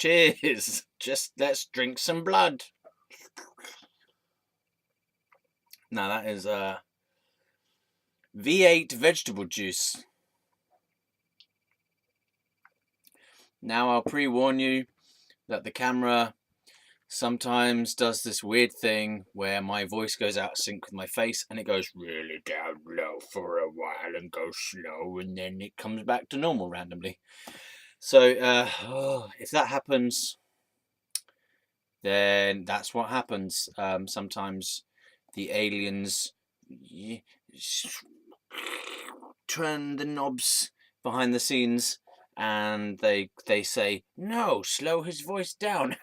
Cheers. Just let's drink some blood. Now that is V8 vegetable juice. Now I'll pre-warn you that the camera sometimes does this weird thing where my voice goes out of sync with my face and it goes really down low for a while and goes slow and then it comes back to normal randomly. So if that happens, then that's what happens. Sometimes the aliens turn the knobs behind the scenes and they say, no, slow his voice down.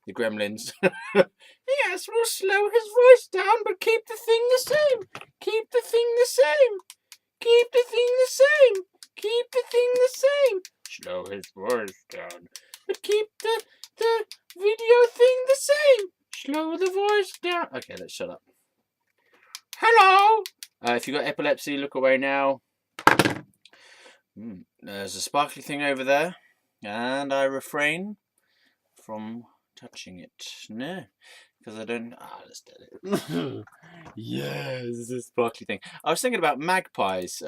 The gremlins. Yes, we'll slow his voice down, but keep the thing the same. Keep the thing the same. Keep the thing the same. Keep the thing the same. Slow his voice down, but keep the video thing the same. Slow the voice down. Okay, let's shut up. Hello. If you got epilepsy, look away now. There's a sparkly thing over there, and I refrain from touching it. No, because I don't. Let's do it. Yes, this is a sparkly thing. I was thinking about magpies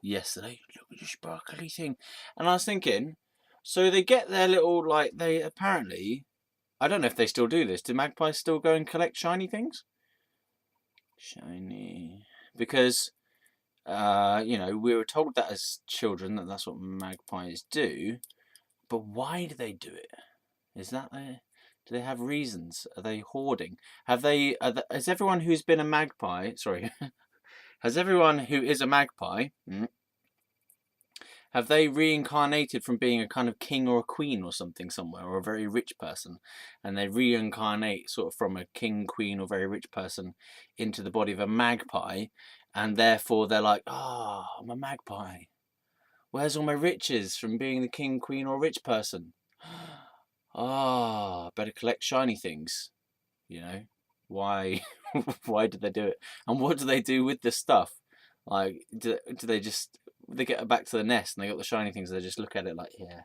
yesterday. Look at the sparkly thing, and I was thinking, so they get their little they apparently. I don't know if they still do this. Do magpies still go and collect shiny things? Shiny, because. We were told that as children that's what magpies do, but why do they do it? Is that do they have reasons? Are they hoarding? Has everyone who's been a magpie, has everyone who is a magpie, have they reincarnated from being a kind of king or a queen or something somewhere, or a very rich person, and they reincarnate sort of from a king, queen, or very rich person into the body of a magpie? And therefore they're like, I'm a magpie. Where's all my riches from being the king, queen, or rich person? Better collect shiny things. Why? Why did they do it? And what do they do with the stuff? Like, do they get back to the nest and they got the shiny things? They just look at it like, yeah,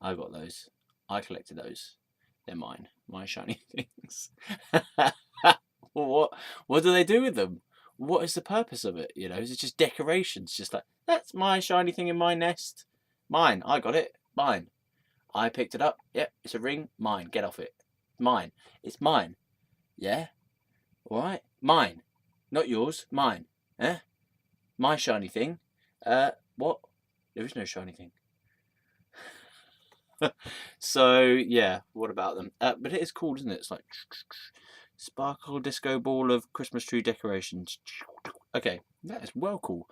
I got those. I collected those. They're mine. My shiny things. What do they do with them? What is the purpose of it? Is it just decorations? Just like, that's my shiny thing in my nest. Mine. I got it. Mine. I picked it up. Yep, it's a ring. Mine. Get off it. Mine. It's mine. Yeah? Alright? Mine. Not yours. Mine. Eh? My shiny thing. What? There is no shiny thing. So, yeah. What about them? But it is cool, isn't it? It's like... Sparkle disco ball of Christmas tree decorations. Okay, that is well cool.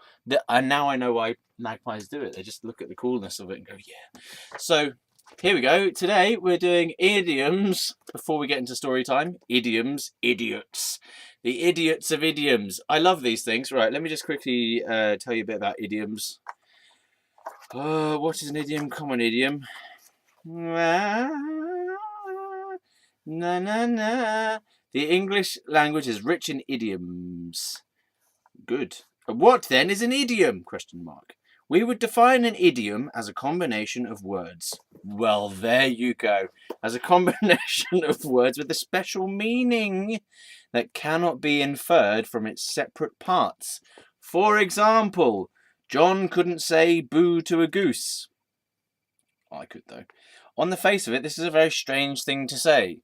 And now I know why magpies do it. They just look at the coolness of it and go, yeah. So, here we go. Today, we're doing idioms. Before we get into story time, idioms, idiots. The idiots of idioms. I love these things. Right, let me just quickly tell you a bit about idioms. What is an idiom? Common idiom. Na, na, na. The English language is rich in idioms. Good. What then is an idiom? ? We would define an idiom as a combination of words. Well, there you go. As a combination of words with a special meaning that cannot be inferred from its separate parts. For example, John couldn't say boo to a goose. I could, though. On the face of it, this is a very strange thing to say.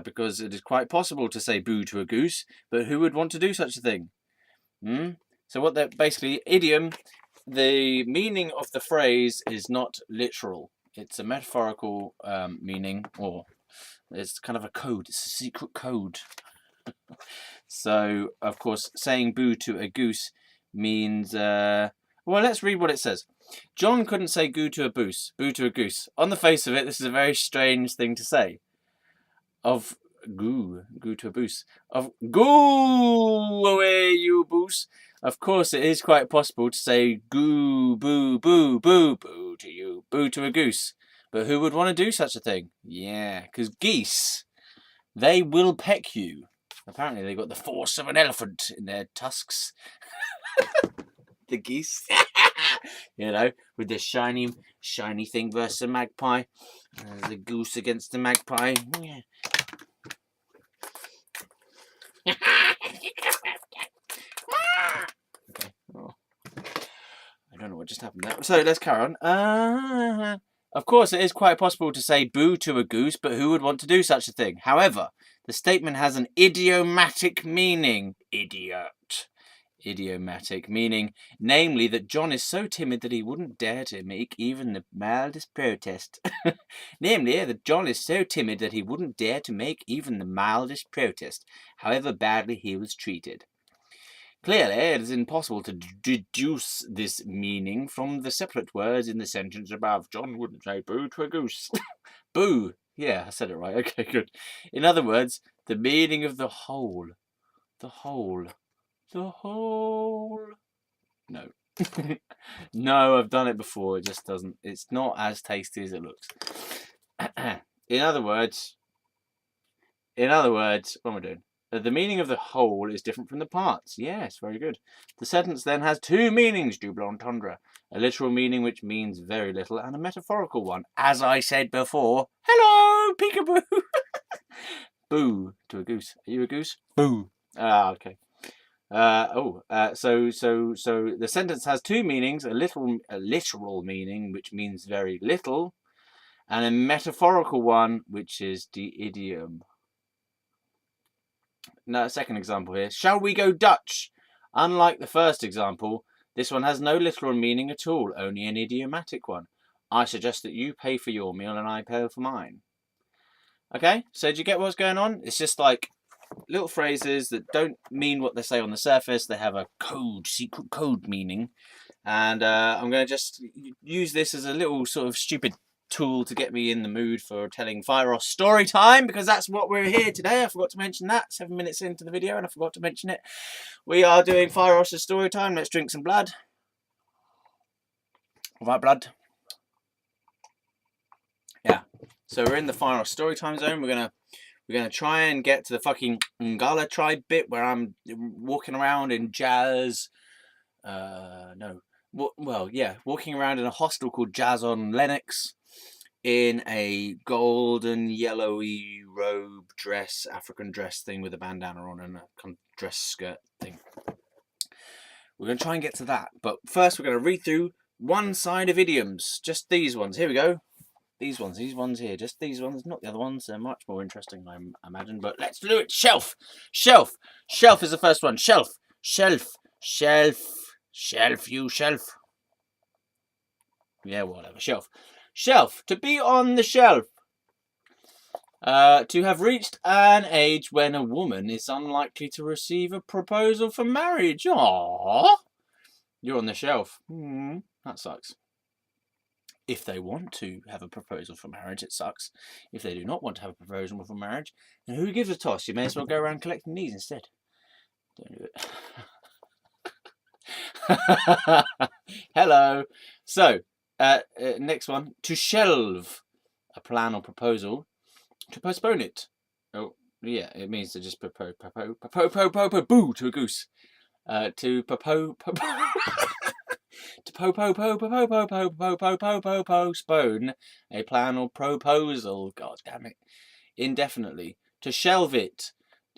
Because it is quite possible to say boo to a goose, but who would want to do such a thing? So what they're basically, idiom, the meaning of the phrase is not literal. It's a metaphorical meaning, or it's kind of a code. It's a secret code. So, of course, saying boo to a goose means... well, let's read what it says. John couldn't say boo to a goose. On the face of it, this is a very strange thing to say. Of goo to a goose. Of goo away, you goose. Of course, it is quite possible to say goo, boo, boo, boo, boo to you, boo to a goose. But who would want to do such a thing? Yeah, because geese, they will peck you. Apparently, they've got the force of an elephant in their tusks. The geese. You know, with this shiny thing versus a magpie. The goose against the magpie. Yeah. Okay. Oh. I don't know what just happened there. So let's carry on. Of course, it is quite possible to say boo to a goose, but who would want to do such a thing? However, the statement has an idiomatic meaning. Idiomatic meaning, namely that John is so timid that he wouldn't dare to make even the mildest protest. Namely, that John is so timid that he wouldn't dare to make even the mildest protest, however badly he was treated. Clearly, it is impossible to deduce this meaning from the separate words in the sentence above. John wouldn't say boo to a goose. Boo! Yeah, I said it right. Okay, good. In other words, the meaning of the whole. The whole. The whole. No. No, I've done it before. It just doesn't. It's not as tasty as it looks. In other words, what am I doing? The meaning of the whole is different from the parts. Yes, very good. The sentence then has two meanings, double entendre. A literal meaning which means very little, and a metaphorical one. As I said before, hello, peekaboo. Boo to a goose. Are you a goose? Boo. Ah, okay. So the sentence has two meanings: a literal meaning, which means very little, and a metaphorical one, which is the idiom. Now, second example here. Shall we go Dutch? Unlike the first example, this one has no literal meaning at all, only an idiomatic one. I suggest that you pay for your meal and I pay for mine. Okay, so do you get what's going on? It's just like little phrases that don't mean what they say on the surface. They have a secret code meaning. And I'm going to just use this as a little sort of stupid tool to get me in the mood for telling Fieros story time, because that's what we're here today. I forgot to mention that 7 minutes into the video, and I forgot to mention it. We are doing Fieros story time. Let's drink some blood. All right, blood. Yeah. So we're in the Fieros story time zone. We're gonna try and get to the fucking Ngala tribe bit where I'm walking around in jazz. Walking around in a hostel called Jazz on Lennox, in a golden yellowy robe dress, African dress thing with a bandana on and a kind of dress skirt thing. We're going to try and get to that, but first we're going to read through one side of idioms, just these ones. Here we go. These ones here, just these ones, not the other ones. They're much more interesting, I imagine, but let's do it. Shelf is the first one. Shelf, you shelf. Yeah, whatever. Shelf, to be on the shelf. To have reached an age when a woman is unlikely to receive a proposal for marriage. Aww. You're on the shelf. That sucks. If they want to have a proposal for marriage, it sucks. If they do not want to have a proposal for marriage, then who gives a toss? You may as well go around collecting these instead. Don't do it. Hello. So, next one. To shelve a plan or proposal. To postpone it. Oh, yeah, it means to just boo to a goose. To postpone a plan or proposal. God damn it. Indefinitely. To shelve it.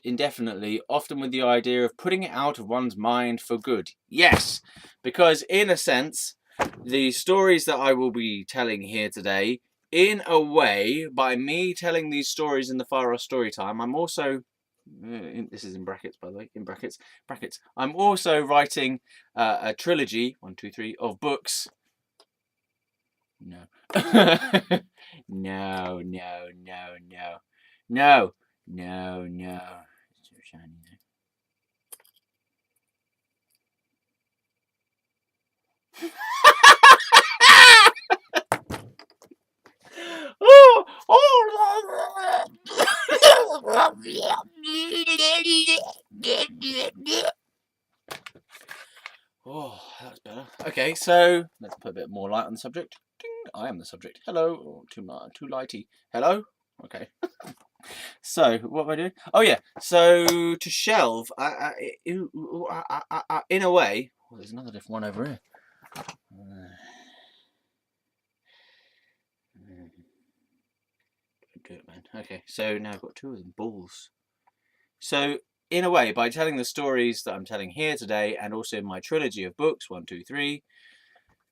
Indefinitely, often with the idea of putting it out of one's mind for good. Yes, because in a sense, the stories that I will be telling here today, in a way, by me telling these stories in the Fieros story time, I'm also, this is in brackets by the way, in brackets, I'm also writing a trilogy, 1, 2, 3, of books. No. No. It's too shiny now. Oh, that was better. Okay, so let's put a bit more light on the subject. Ding, I am the subject. Hello. Oh, too lighty. Hello. Okay. So what am I doing? Oh yeah. So to shelve, in a way. Well, there's another different one over here. Do it, man. Okay, so now I've got two of them. Balls. So, in a way, by telling the stories that I'm telling here today, and also in my trilogy of books, 1, 2, 3,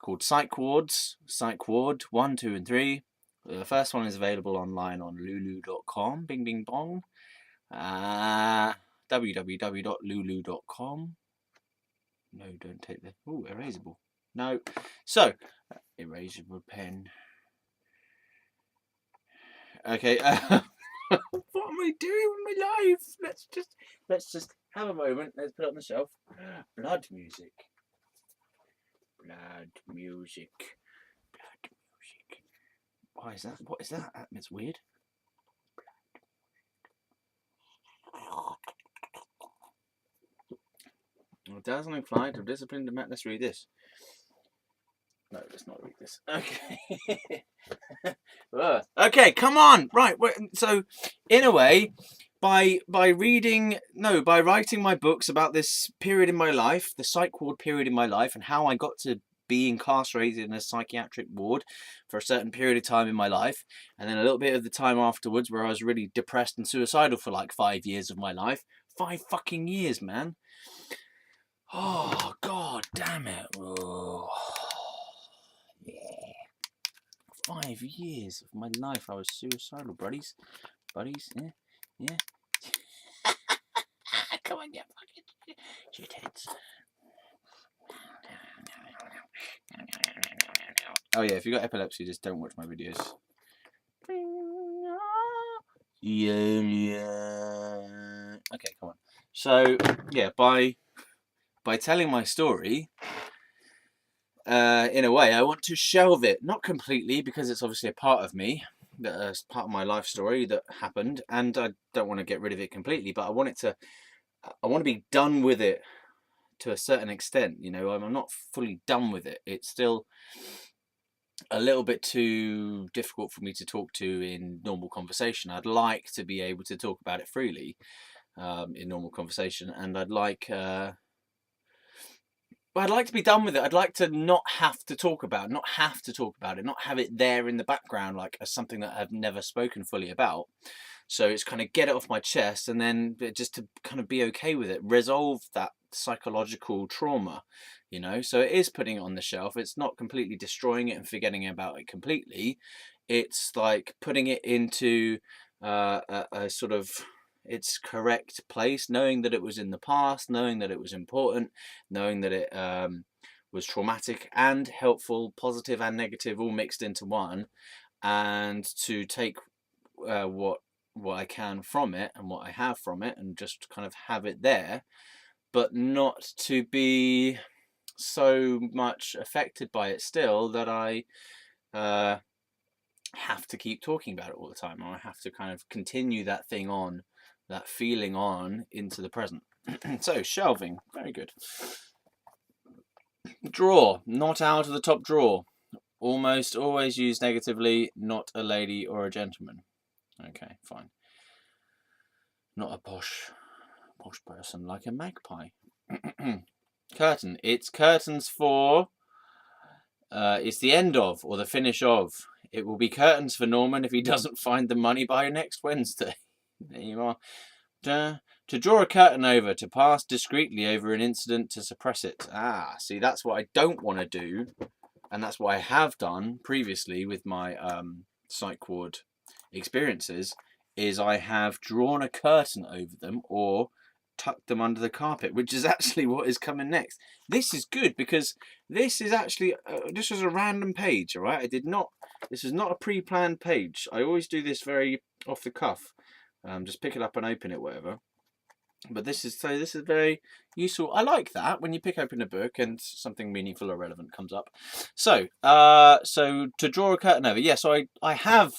called Psych Wards, Psych Ward 1, 2, and 3. The first one is available online on lulu.com. Bing, bing, bong. www.lulu.com. No, don't take the... Ooh, erasable. No. So, erasable pen. Okay. What am I doing with my life? Let's just have a moment. Let's put it on the shelf. Blood music. Blood music. Blood music. Why is that? What is that? It's weird. Dazzling flight of disciplined men. Let's read this. No, let's not read this. Okay. Okay, come on. Right. So, in a way, by writing my books about this period in my life, the psych ward period in my life, and how I got to be incarcerated in a psychiatric ward for a certain period of time in my life, and then a little bit of the time afterwards where I was really depressed and suicidal for like 5 years of my life. 5 fucking years, man. Oh, god damn it. Oh. Yeah. 5 years of my life I was suicidal, buddies. Yeah. Come on, you fucking shitheads. Oh yeah, if you got epilepsy, just don't watch my videos. Yeah. Okay, come on. So yeah, by telling my story, in a way, I want to shelve it, not completely, because it's obviously a part of me, that's part of my life story that happened, and I don't want to get rid of it completely, but I want to be done with it to a certain extent. You know, I'm not fully done with it. It's still a little bit too difficult for me to talk to in normal conversation. I'd like to be able to talk about it freely in normal conversation, and I'd like to be done with it. I'd like to not have to talk about it, not have it there in the background like as something that I've never spoken fully about. So it's kind of get it off my chest, and then just to kind of be okay with it, resolve that psychological trauma, you know. So it is putting it on the shelf. It's not completely destroying it and forgetting about it completely. It's like putting it into a sort of its correct place, knowing that it was in the past, knowing that it was important, knowing that it was traumatic and helpful, positive and negative, all mixed into one, and to take what I can from it and what I have from it, and just kind of have it there, but not to be so much affected by it still that I have to keep talking about it all the time, or I have to kind of continue that thing on, that feeling on into the present. So shelving, very good. Drawer, not out of the top drawer. Almost always used negatively, not a lady or a gentleman. Okay, fine. Not a posh person like a magpie. Curtain. It's curtains for... it's the end of, or the finish of. It will be curtains for Norman if he doesn't find the money by next Wednesday. There you are. To draw a curtain over, to pass discreetly over an incident, to suppress it. Ah, see, that's what I don't want to do. And that's what I have done previously with my psych ward experiences, is I have drawn a curtain over them or tucked them under the carpet, which is actually what is coming next. This is good because this is actually, this was a random page, all right? This is not a pre-planned page. I always do this very off the cuff. Just pick it up and open it, whatever. But this is very useful. I like that when you pick open a book and something meaningful or relevant comes up. So, so to draw a curtain over, yeah. So I have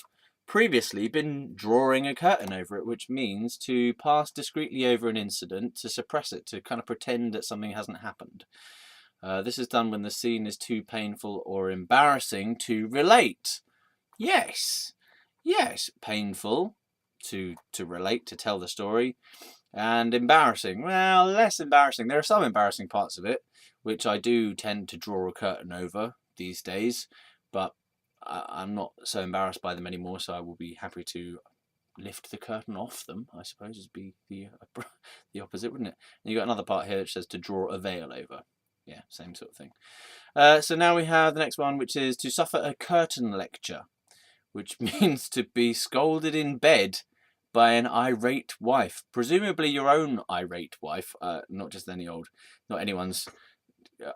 previously been drawing a curtain over it, which means to pass discreetly over an incident, to suppress it, to kind of pretend that something hasn't happened. This is done when the scene is too painful or embarrassing to relate. Yes, painful to relate, to tell the story. And embarrassing. Well, less embarrassing. There are some embarrassing parts of it, which I do tend to draw a curtain over these days, but I'm not so embarrassed by them anymore, so I will be happy to lift the curtain off them, I suppose, would be the opposite, wouldn't it? And you got another part here which says to draw a veil over. Yeah, same sort of thing. So now we have the next one, which is to suffer a curtain lecture, which means to be scolded in bed by an irate wife, presumably your own irate wife, not just not anyone's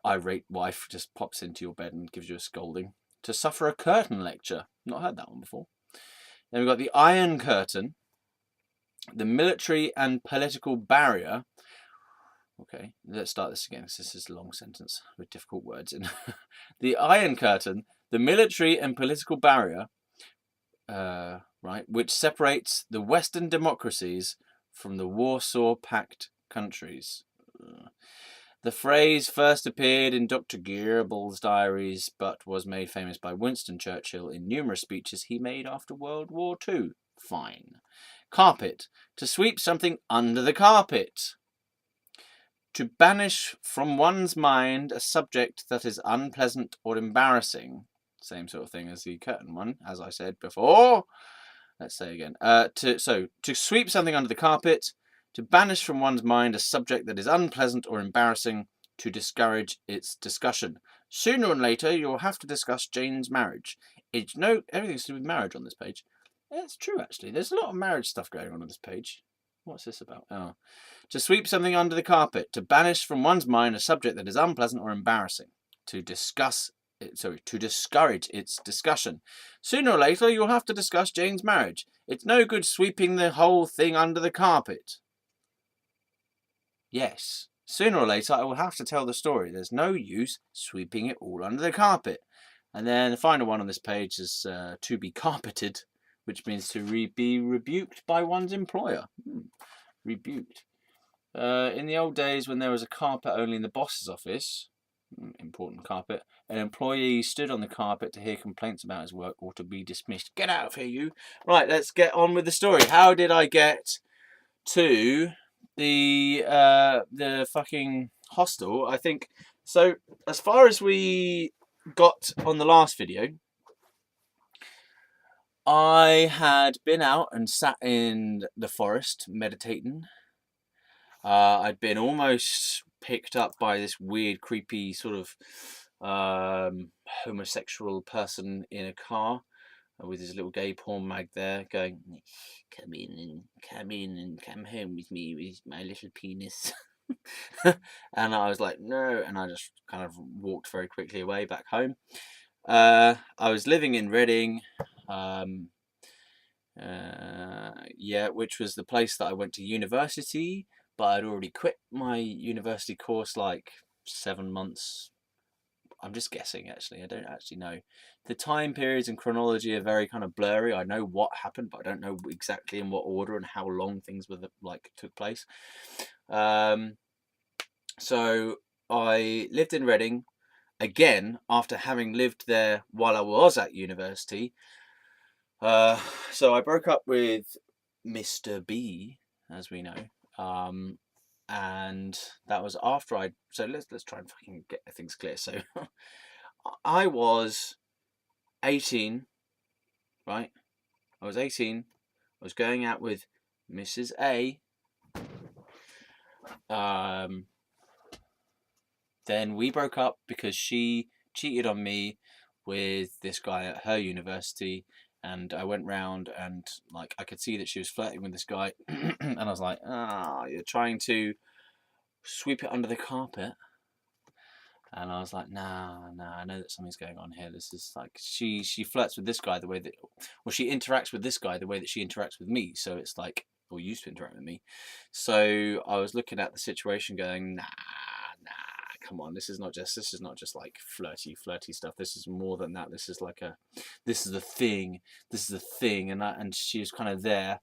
irate wife just pops into your bed and gives you a scolding. To suffer a curtain lecture, not heard that one before. Then we've got the Iron Curtain, the military and political barrier. Okay, let's start this again because this is a long sentence with difficult words in. The Iron Curtain, the military and political barrier, right, which separates the Western democracies from the Warsaw Pact countries. The phrase first appeared in Dr. Goebbels' diaries, but was made famous by Winston Churchill in numerous speeches he made after World War II. Fine. Carpet. To sweep something under the carpet. To banish from one's mind a subject that is unpleasant or embarrassing. Same sort of thing as the curtain one, as I said before. Let's say again. To sweep something under the carpet, to banish from one's mind a subject that is unpleasant or embarrassing, to discourage its discussion. Sooner or later, you'll have to discuss Jane's marriage. Everything's to do with marriage on this page. Yeah, it's true, actually. There's a lot of marriage stuff going on this page. What's this about? Oh. To sweep something under the carpet, to banish from one's mind a subject that is unpleasant or embarrassing, to discuss to discourage its discussion. Sooner or later, you'll have to discuss Jane's marriage. It's no good sweeping the whole thing under the carpet. Yes, sooner or later, I will have to tell the story. There's no use sweeping it all under the carpet. And then the final one on this page is to be carpeted, which means to be rebuked by one's employer. Rebuked. In the old days when there was a carpet only in the boss's office, important carpet, an employee stood on the carpet to hear complaints about his work or to be dismissed. Get out of here, you. Right, let's get on with the story. How did I get to the fucking hostel? I think, so as far as we got on the last video, I had been out and sat in the forest meditating. I'd been almost picked up by this weird, creepy sort of homosexual person in a car with his little gay porn mag there going, come in and come home with me with my little penis. And I was like, no, and I just kind of walked very quickly away back home. I was living in Reading, which was the place that I went to university, but I'd already quit my university course like 7 months. I'm just guessing, actually. I don't actually know. The time periods and chronology are very kind of blurry. I know what happened, but I don't know exactly in what order and how long things took place. So I lived in Reading again after having lived there while I was at university. So I broke up with Mr. B, as we know. And that was after so let's try and fucking get things clear. So I was 18, right? I was 18. I was going out with Mrs. A. Then we broke up because she cheated on me with this guy at her university. And I went round and like I could see that she was flirting with this guy. And I was like, you're trying to sweep it under the carpet. And I was like, nah, I know that something's going on here. This is like, she flirts with this guy the way that, or she interacts with this guy the way that she interacts with me. So it's like, or used to interact with me. So I was looking at the situation going, nah, come on. This is not just like flirty stuff. This is more than that. This is the thing. And she was kind of there.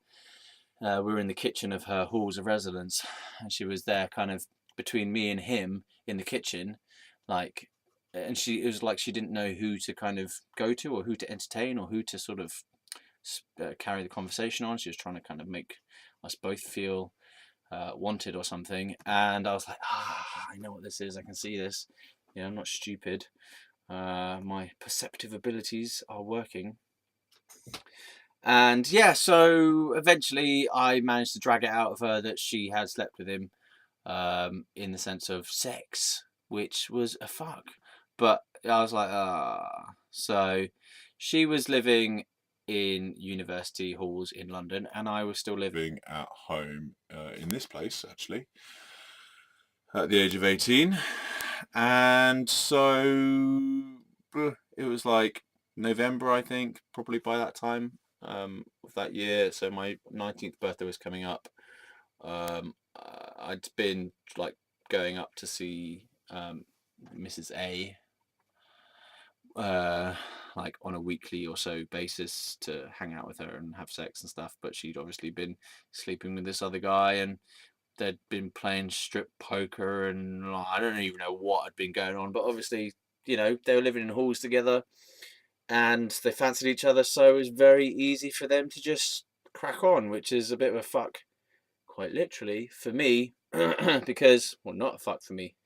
We were in the kitchen of her halls of residence, and she was there kind of between me and him in the kitchen, like, and it was like she didn't know who to kind of go to or who to entertain or who to sort of carry the conversation on. She was trying to kind of make us both feel wanted or something, and I was like, I know what this is. I can see this. I'm not stupid. My perceptive abilities are working. And yeah, so eventually I managed to drag it out of her that she had slept with him, in the sense of sex, which was a fuck. But I was like, So she was living in university halls in London, and I was still living at home in this place, actually, at the age of 18. And so it was like November, I think, probably by that time, of that year. So my 19th birthday was coming up. I'd been like going up to see Mrs. A, like on a weekly or so basis to hang out with her and have sex and stuff. But she'd obviously been sleeping with this other guy, and they'd been playing strip poker, and I don't even know what had been going on. But obviously, they were living in halls together, and they fancied each other, so it was very easy for them to just crack on, which is a bit of a fuck, quite literally, for me, because, well, not a fuck for me.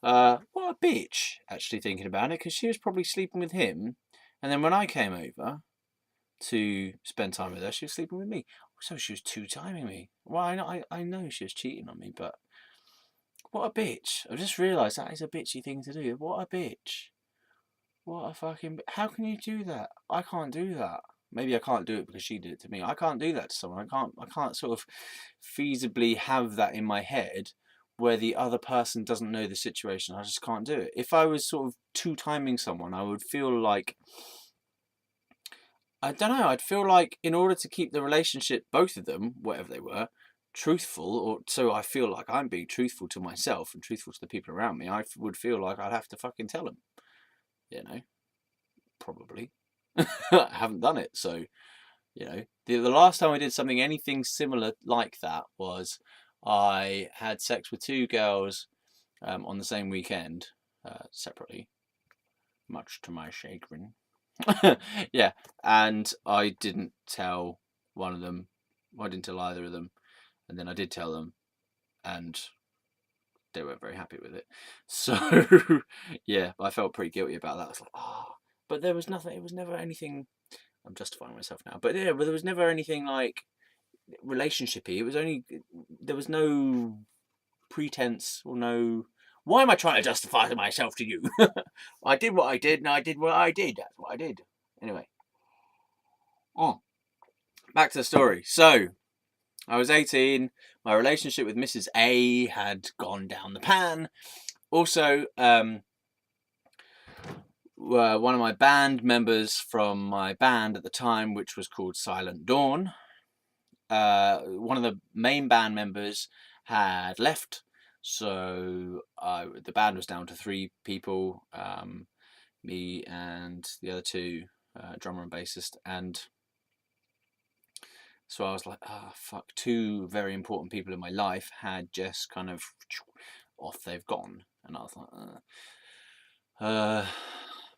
What a bitch, actually, thinking about it, because she was probably sleeping with him, and then when I came over to spend time with her, she was sleeping with me. So she was two-timing me. Well, I know she was cheating on me, but what a bitch. I just realised that is a bitchy thing to do. What a bitch. What a fucking... How can you do that? I can't do that. Maybe I can't do it because she did it to me. I can't do that to someone. I can't sort of feasibly have that in my head where the other person doesn't know the situation. I just can't do it. If I was sort of two-timing someone, I would feel like... I don't know, I'd feel like in order to keep the relationship, both of them, whatever they were, truthful, or so I feel like I'm being truthful to myself and truthful to the people around me, I would feel like I'd have to fucking tell them. Probably. I haven't done it, so, The last time I did something anything similar like that was I had sex with two girls on the same weekend, separately, much to my chagrin. Yeah, and I didn't tell one of them. I didn't tell either of them, and then I did tell them, and they weren't very happy with it. So yeah, I felt pretty guilty about that. I was like, but there was nothing. It was never anything. I'm justifying myself now, but yeah, but there was never anything like relationshipy. It was only there was no pretense or no. Why am I trying to justify myself to you? I did what I did, and I did what I did. That's what I did. Anyway. Back to the story. So, I was 18. My relationship with Mrs. A had gone down the pan. Also, one of my band members from my band at the time, which was called Silent Dawn, one of the main band members had left. So, the band was down to 3 people, me and the other 2, drummer and bassist, and so I was like, fuck, 2 very important people in my life had just kind of off they've gone. And I was like,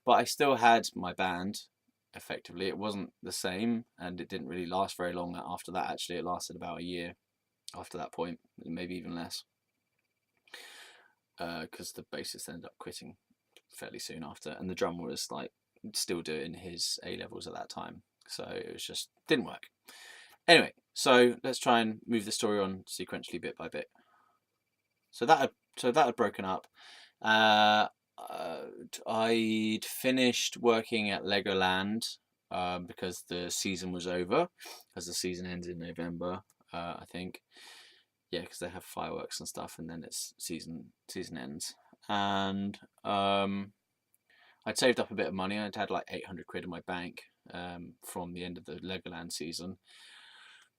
but I still had my band, effectively. It wasn't the same, and it didn't really last very long after that, actually. It lasted about a year after that point, maybe even less. Because the bassist ended up quitting fairly soon after, and the drummer was like still doing his A-levels at that time. So it was just, didn't work. Anyway, so let's try and move the story on sequentially bit by bit. So that had broken up. I'd finished working at Legoland because the season was over, because the season ends in November, I think. Yeah, because they have fireworks and stuff, and then it's season ends. And I'd saved up a bit of money. I'd had like 800 quid in my bank from the end of the Legoland season.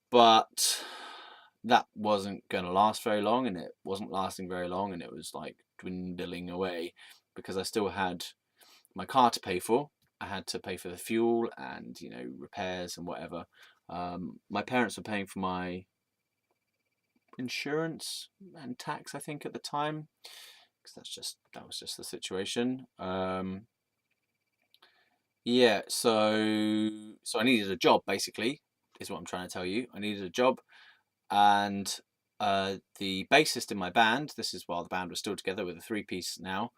But that wasn't going to last very long, and it wasn't lasting very long, and it was like dwindling away because I still had my car to pay for. I had to pay for the fuel and, repairs and whatever. My parents were paying for my insurance and tax, I think, at the time, because that was just the situation. Yeah, so I needed a job, basically, is what I'm trying to tell you. I needed a job, and the bassist in my band, this is while the band was still together with a three-piece now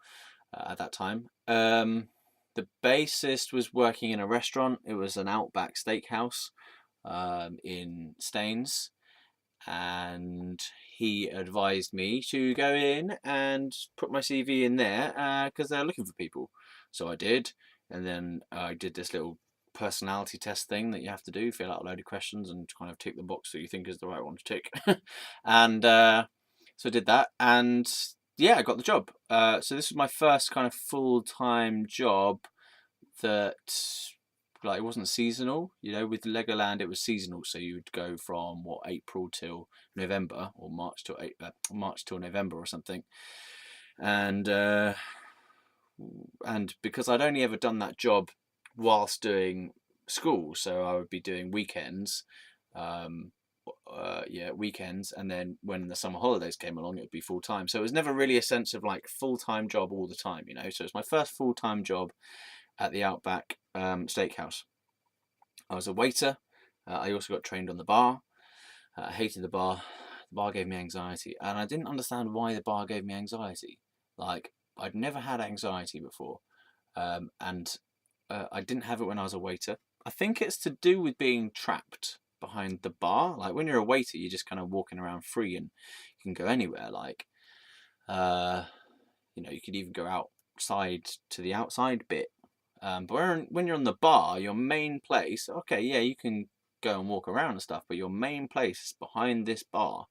at that time, the bassist was working in a restaurant. It was an Outback Steakhouse in Staines, and he advised me to go in and put my CV in there because they're looking for people. So I did, and then I did this little personality test thing that you have to do, fill out a load of questions and kind of tick the box that you think is the right one to tick. And so I did that, and yeah, I got the job. So this was my first kind of full-time job that, like, it wasn't seasonal. You know, with Legoland it was seasonal, so you would go from April till November, or March till November or something. And because I'd only ever done that job whilst doing school, so I would be doing weekends, weekends, and then when the summer holidays came along, it would be full time. So it was never really a sense of like full-time job all the time, you know. So it's my first full-time job at the Outback Steakhouse. I was a waiter. I also got trained on the bar. I hated the bar. The bar gave me anxiety, and I didn't understand why the bar gave me anxiety. Like, I'd never had anxiety before, and I didn't have it when I was a waiter. I think it's to do with being trapped behind the bar. Like, when you're a waiter, you're just kind of walking around free, and you can go anywhere. Like, you could even go outside to the outside bit. But when you're on the bar, your main place, okay, yeah, you can go and walk around and stuff, but your main place is behind this bar,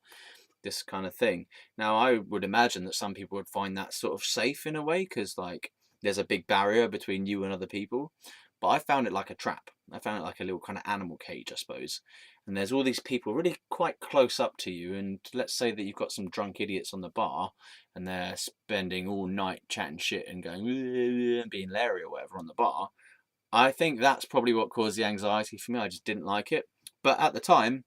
this kind of thing. Now, I would imagine that some people would find that sort of safe in a way, because like there's a big barrier between you and other people. But I found it like a trap. I found it like a little kind of animal cage, I suppose. And there's all these people really quite close up to you. And let's say that you've got some drunk idiots on the bar, and they're spending all night chatting shit and going and being Larry or whatever on the bar. I think that's probably what caused the anxiety for me. I just didn't like it. But at the time,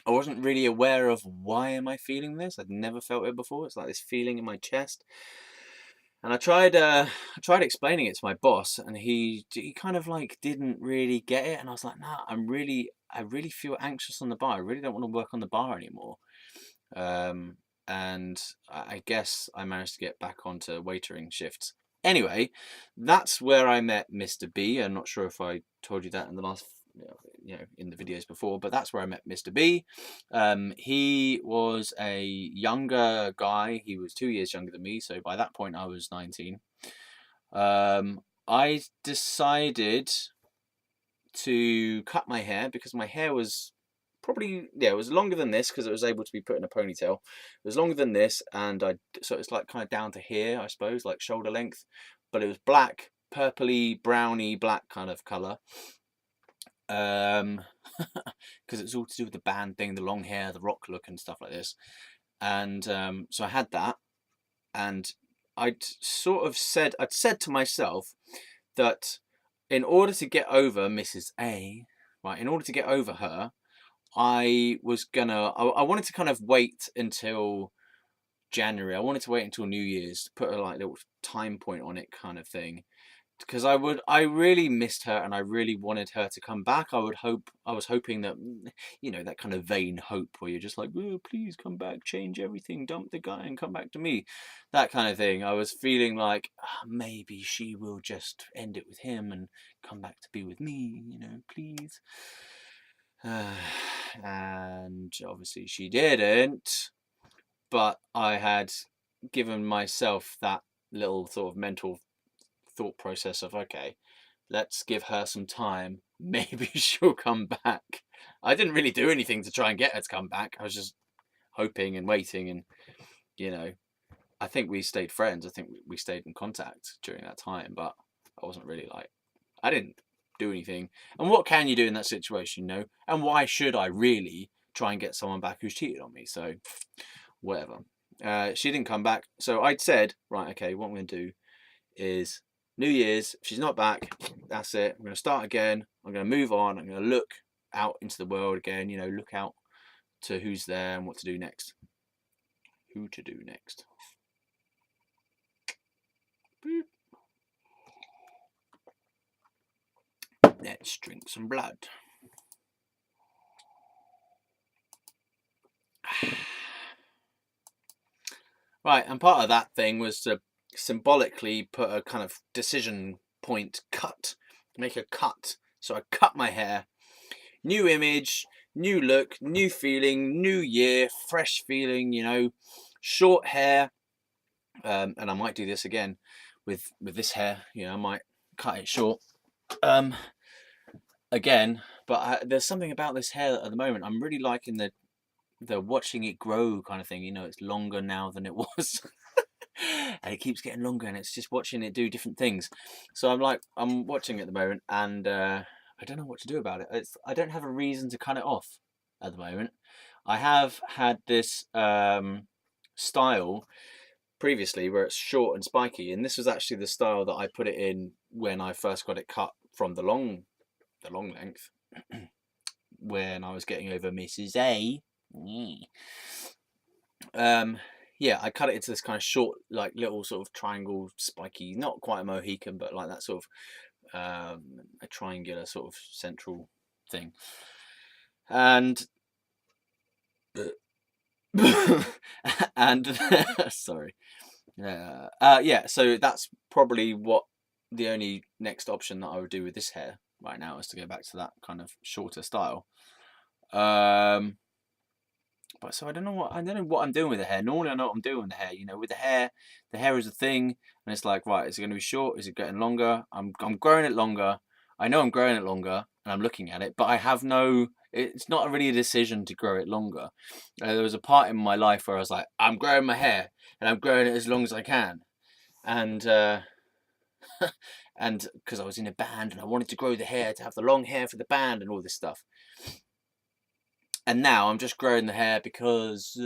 I wasn't really aware of why am I feeling this. I'd never felt it before. It's like this feeling in my chest. And I tried explaining it to my boss, and he kind of like didn't really get it. And I was like, nah, I really feel anxious on the bar. I really don't want to work on the bar anymore. And I guess I managed to get back onto waitering shifts. Anyway, that's where I met Mr. B. I'm not sure if I told you that in the last, in the videos before, but that's where I met Mr. B. He was a younger guy. He was 2 years younger than me, so by that point I was 19. I decided to cut my hair because my hair was probably, it was longer than this because it was able to be put in a ponytail. It was longer than this, and so it's like kind of down to here, I suppose, like shoulder length, but it was black, purpley, browny, black kind of color. Because it's all to do with the band thing, the long hair, the rock look and stuff like this. And so I had that, and I'd said to myself that in order to get over Mrs. A, right, in order to get over her, I wanted to kind of wait until January. I wanted to wait until New Year's to put a like little time point on it, kind of thing, because I really missed her, and I really wanted her to come back. I was hoping that, that kind of vain hope where you're just like, oh, please come back, change everything, dump the guy and come back to me, that kind of thing. I was feeling like maybe she will just end it with him and come back to be with me, please. And obviously she didn't, but I had given myself that little sort of mental thought process of, okay, let's give her some time, maybe she'll come back. I didn't really do anything to try and get her to come back. I was just hoping and waiting, and I think we stayed friends. I think we stayed in contact during that time, but I wasn't really I didn't do anything. And what can you do in that situation, and why should I really try and get someone back who's cheated on me? So whatever. She didn't come back, so I'd said, right, okay, what I'm going to do is New Year's, if she's not back, that's it. I'm going to start again. I'm going to move on. I'm going to look out into the world again, look out to who's there and what to do next. Who to do next. Boop. Let's drink some blood. Right, and part of that thing was to symbolically put a kind of decision point cut, make a cut. So I cut my hair. New image, new look, new feeling, new year, fresh feeling, you know, short hair. And I might do this again with this hair, you know, I might cut it short. Again, but there's something about this hair at the moment. I'm really liking the watching it grow kind of thing. You know, it's longer now than it was. And it keeps getting longer, and it's just watching it do different things. So I'm watching it at the moment, and I don't know what to do about it. I don't have a reason to cut it off at the moment. I have had this style previously where it's short and spiky, and this was actually the style that I put it in when I first got it cut from the long length when I was getting over Mrs. A. Yeah, I cut it into this kind of short, like little sort of triangle, spiky, not quite a Mohican, but like that sort of a triangular sort of central thing. And and sorry, yeah. So that's probably what the only next option that I would do with this hair right now is to go back to that kind of shorter style. But so I don't know what I'm doing with the hair. Normally I know what I'm doing with the hair. You know, with the hair is a thing, and it's like, right, is it going to be short? Is it getting longer? I'm growing it longer. I know I'm growing it longer, and I'm looking at it, but I have no. It's not really a decision to grow it longer. There was a part in my life where I was like, I'm growing my hair, and I'm growing it as long as I can, and and because I was in a band and I wanted to grow the hair to have the long hair for the band and all this stuff. And now I'm just growing the hair because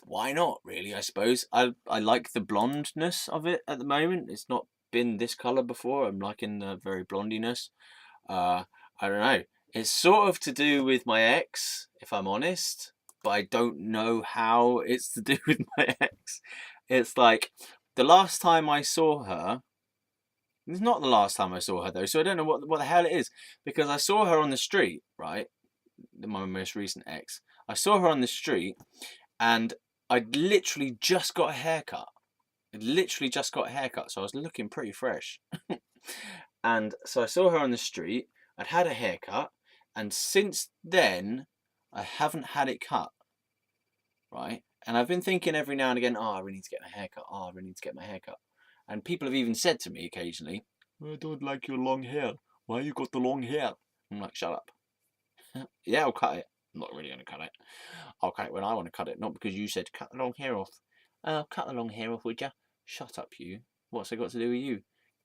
why not, really, I suppose. I like the blondness of it at the moment. It's not been this colour before. I'm liking the very blondiness. I don't know. It's sort of to do with my ex, if I'm honest, but I don't know how it's to do with my ex. It's like the last time I saw her. It's not the last time I saw her though, so I don't know what the hell it is, because I saw her on the street, right? My most recent ex. I saw her on the street, and I'd literally just got a haircut. So I was looking pretty fresh. And so I saw her on the street. I'd had a haircut, and since then I haven't had it cut. Right? And I've been thinking every now and again, oh, I really need to get my haircut. Oh, I really need to get my haircut. And people have even said to me occasionally, I don't like your long hair. Why you got the long hair? I'm like, shut up. Yeah, I'll cut it. I'm not really going to cut it. I'll cut it when I want to cut it, not because you said cut the long hair off. Cut the long hair off, would you? Shut up, you. What's it got to do with you?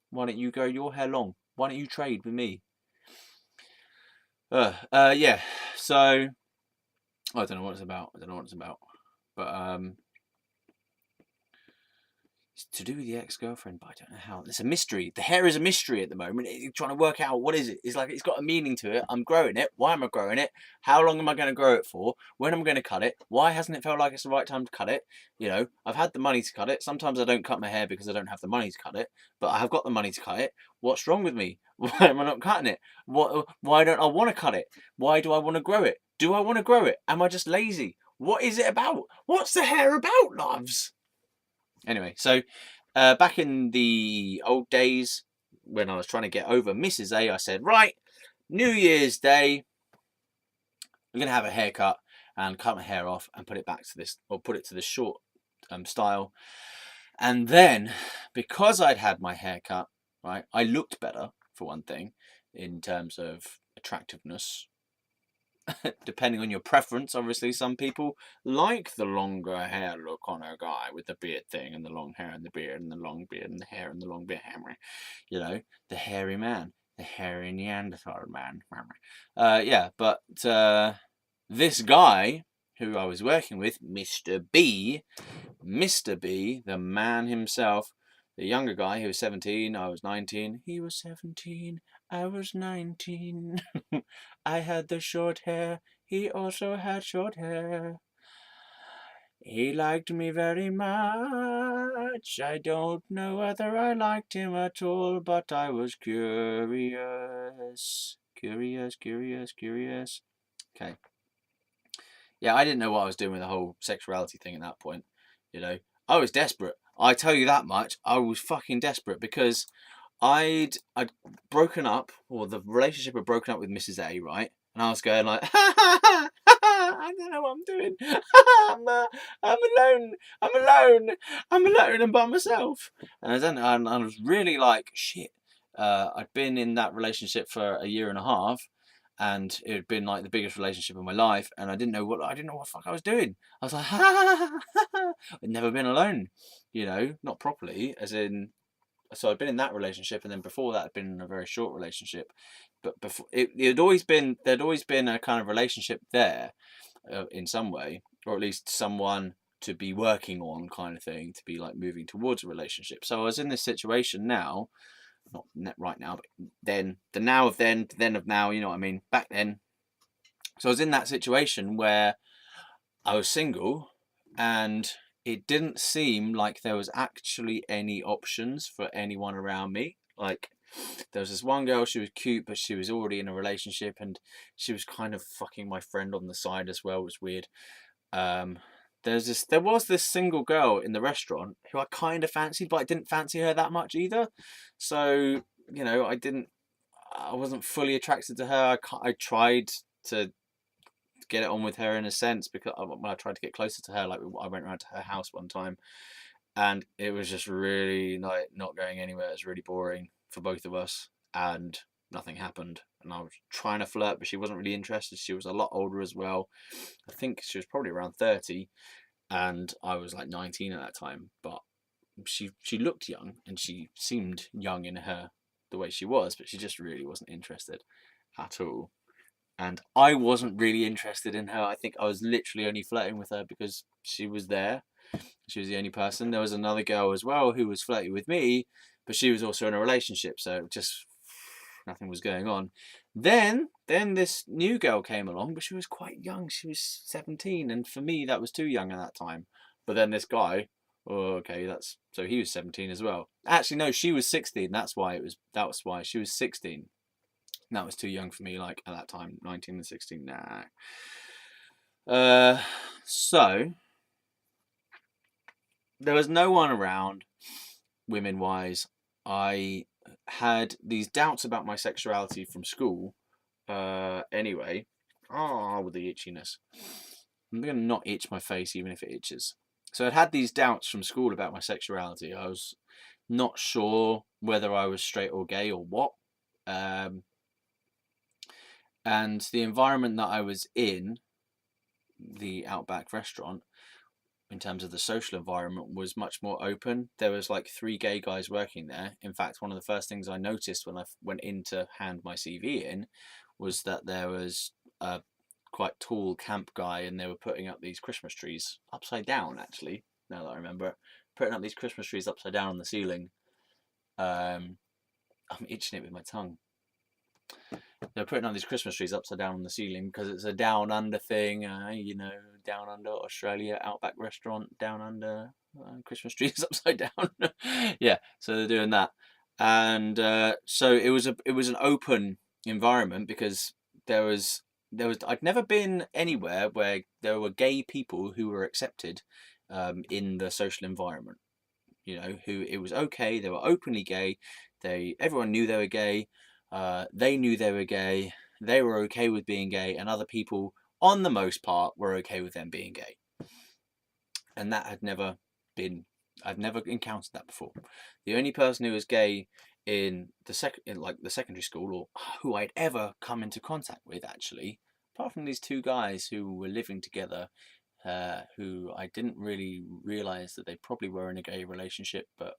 Why don't you grow your hair long? Why don't you trade with me? Yeah. So I don't know what it's about. But it's to do with the ex-girlfriend, but I don't know how. It's a mystery. The hair is a mystery at the moment. You're trying to work out what is it. It's like it's got a meaning to it. I'm growing it. Why am I growing it? How long am I going to grow it for? When am I going to cut it? Why hasn't it felt like it's the right time to cut it? You know, I've had the money to cut it. Sometimes I don't cut my hair because I don't have the money to cut it, but I have got the money to cut it. What's wrong with me? Why am I not cutting it? Why don't I want to cut it? Why do I want to grow it? Do I want to grow it? Am I just lazy? What is it about? What's the hair about, loves? Anyway, so back in the old days when I was trying to get over Mrs. A, I said, right, New Year's Day, I'm going to have a haircut and cut my hair off and put it back to this, or put it to the short style. And then, because I'd had my haircut, right, I looked better, for one thing, in terms of attractiveness. Depending on your preference, obviously, some people like the longer hair look on a guy with the beard thing and the long hair and the beard and the long beard and the hair and the long beard. You know, the hairy man, the hairy Neanderthal man. Yeah, but this guy who I was working with, Mr. B, the man himself, the younger guy, he was 17, I was 19, he was 17, I was 19. I had the short hair, he also had short hair. He liked me very much. I don't know whether I liked him at all, but I was curious. Curious. Okay. Yeah, I didn't know what I was doing with the whole sexuality thing at that point. You know, I was desperate. I tell you that much. I was fucking desperate because I'd broken up, or the relationship had broken up with Mrs. A, right? And I was going like, I don't know what I'm doing. I'm alone. I'm alone. I'm alone and by myself. And I was really like, shit. I'd been in that relationship for a year and a half, and it had been like the biggest relationship of my life, and I didn't know what the fuck I was doing. I was like, I'd never been alone, not properly, as in. So I'd been in that relationship, and then before that, I'd been in a very short relationship. But before there'd always been a kind of relationship there, in some way, or at least someone to be working on, kind of thing, to be like moving towards a relationship. So I was in this situation now, not right now, but then, the now of then of now, you know what I mean, back then. So I was in that situation where I was single, and it didn't seem like there was actually any options for anyone around me. Like, there was this one girl, she was cute, but she was already in a relationship, and she was kind of fucking my friend on the side as well. It was weird. Um, there was this single girl in the restaurant who I kind of fancied, but I didn't fancy her that much either. So, I wasn't fully attracted to her. I tried to get it on with her in a sense, because when I tried to get closer to her, like I went around to her house one time, and it was just really like not going anywhere. It was really boring for both of us, and nothing happened. And I was trying to flirt, but she wasn't really interested. She was a lot older as well. I think she was probably around 30, and I was like 19 at that time. But she looked young, and she seemed young in her the way she was, but she just really wasn't interested at all. And I wasn't really interested in her. I think I was literally only flirting with her because she was there. She was the only person. There was another girl as well who was flirting with me, but she was also in a relationship, so just nothing was going on. Then this new girl came along, but she was quite young. She was 17, and for me that was too young at that time. But then this guy, oh, okay, so he was 17 as well. Actually, no, she was 16. That was why she was 16. That was too young for me, like at that time, 19 and 16. Nah. So there was no one around, women wise. I had these doubts about my sexuality from school. Anyway, with the itchiness. I'm gonna not itch my face even if it itches. So I'd had these doubts from school about my sexuality. I was not sure whether I was straight or gay or what. And the environment that I was in, the Outback restaurant, in terms of the social environment, was much more open. There was like 3 gay guys working there. In fact, one of the first things I noticed when I went in to hand my CV in was that there was a quite tall camp guy, and they were putting up these Christmas trees upside down, actually, now that I remember. Putting up these Christmas trees upside down on the ceiling. I'm itching it with my tongue. They're putting on these Christmas trees upside down on the ceiling because it's a down under thing, down under Australia, Outback restaurant, down under, Christmas trees upside down. Yeah, so they're doing that, and so it was an open environment because there was I'd never been anywhere where there were gay people who were accepted in the social environment. Who it was okay, they were openly gay. Everyone knew they were gay. They knew they were gay. They were okay with being gay, and other people, on the most part, were okay with them being gay. And that I'd never encountered that before. The only person who was gay in the secondary school, or who I'd ever come into contact with, actually, apart from these 2 guys who were living together, who I didn't really realize that they probably were in a gay relationship, but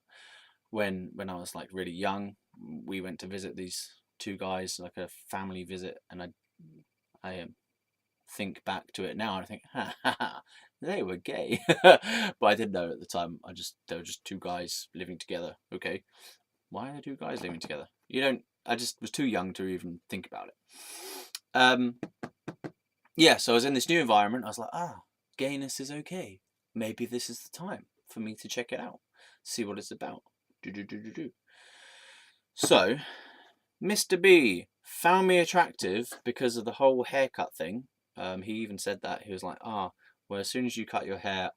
when I was like really young, we went to visit these 2 guys, like a family visit, and I think back to it now and I think, they were gay, but I didn't know at the time. They were just 2 guys living together. Okay, why are there 2 guys living together? I just was too young to even think about it. Yeah, so I was in this new environment. I was like, gayness is okay. Maybe this is the time for me to check it out, see what it's about. So, Mr. B found me attractive because of the whole haircut thing. He even said that. He was like, well, as soon as you cut your hair,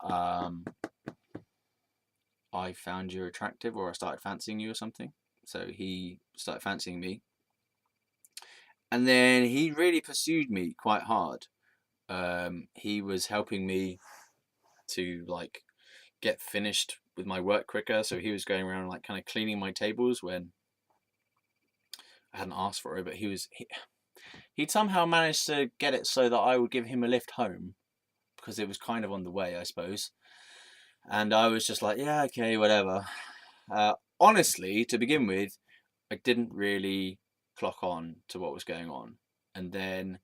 I found you attractive, or I started fancying you or something. So he started fancying me. And then he really pursued me quite hard. He was helping me to like get finished with my work quicker. So he was going around like kind of cleaning my tables when I hadn't asked for it, but he'd somehow managed to get it so that I would give him a lift home because it was kind of on the way, I suppose. And I was just like, yeah, okay, whatever. Honestly, to begin with, I didn't really clock on to what was going on. And then